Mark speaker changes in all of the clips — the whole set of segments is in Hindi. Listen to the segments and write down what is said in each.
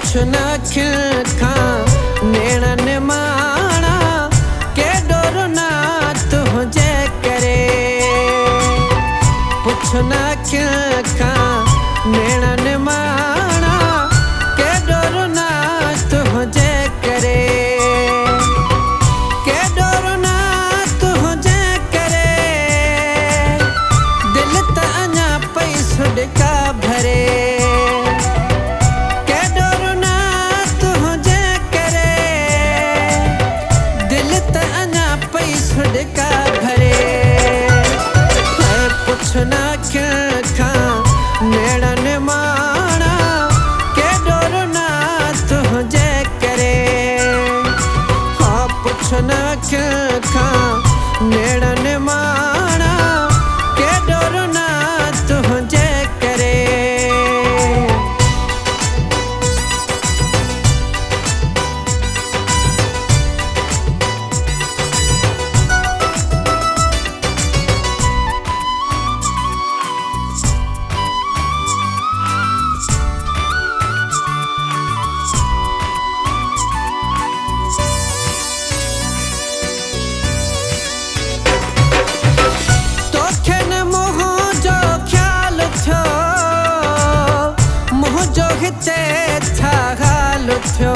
Speaker 1: पुछना खिलखा नेणन माणा के डोरना तुझे करे। पुछना खिलखा नेणन माणा के डोरना तुझे करे। के डोरना तुझे करे दिल त अञा पई सुडका भरे। सुडका भरे पुछना खिलखा नेणन माणा के डोरना तुझे करे। हाँ पुछना खिलखा नेणन माणा के डोरना तुझे करे। ते था हाल थियो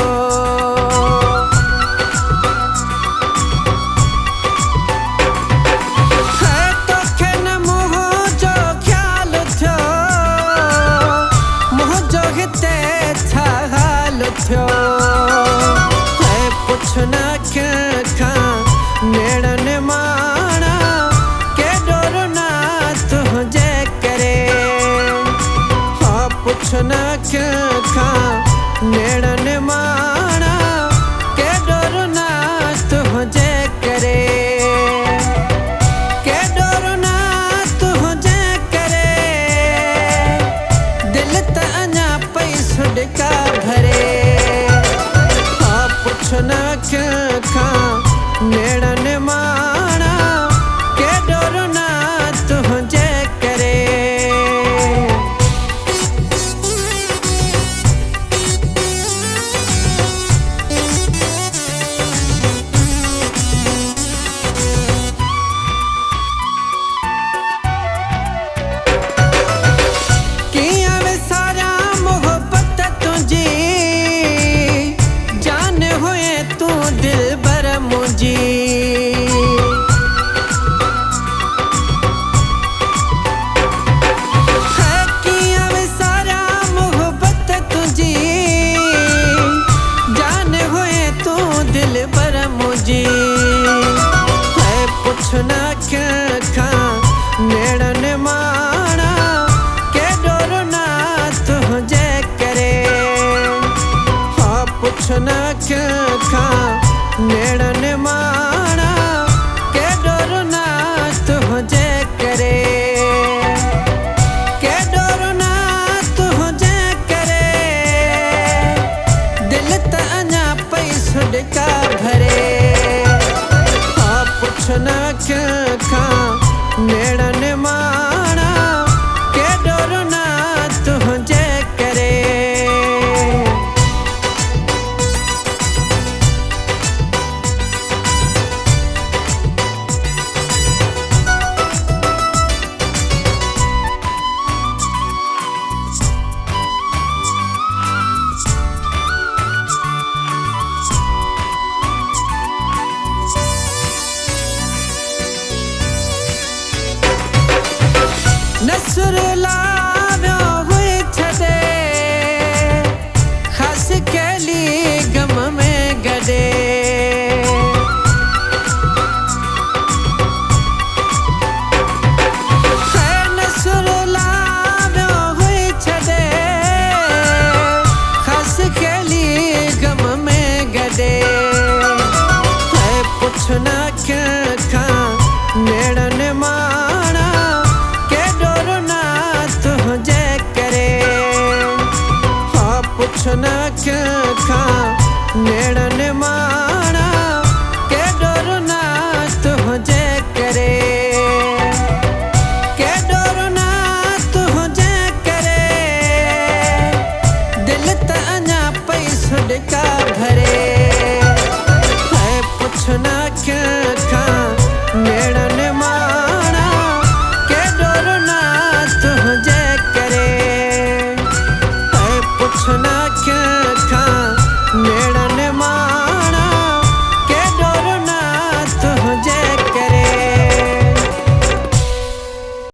Speaker 1: है तो खेन मुँह जो ख्याल थियो। मुँह जो हिते था हाल थियो है पुछना खिलखा नेणन माणा के डोरना तुझे करे। हाँ पुछना खिलखा नेणन माणा के डोरना तुझे करे। के डोरना तुझे करे दिल त अञा पई सुडका भरे। हाँ पुछना खिलखा नेणन माणा के डोरना तुझे करे। पुछना खिलखा नेणन माणा के डोरना तुझे करे। हाँ पुछना खिलखा नेणन माणा के डोरना तुझे करे। के डोरना तुझे करे दिल त अञा पई सुडका भरे। पुछना खिलखा नेणन माणा के डोरना तुझे करे। नसुर लाव्यो हुई छदे खस कैली गम में गडे। है नसुर लाव्यो हुई छदे खस कैली गम में गडे। है पुछना खिलखा नेणन माणा के डोरना तुझे करे। हाँ पुछना खिलखा नेणन माणा के डोरना तुझे करे। के डोरना तुझे करे दिल त अञा पई आख्या अखा नेड़ा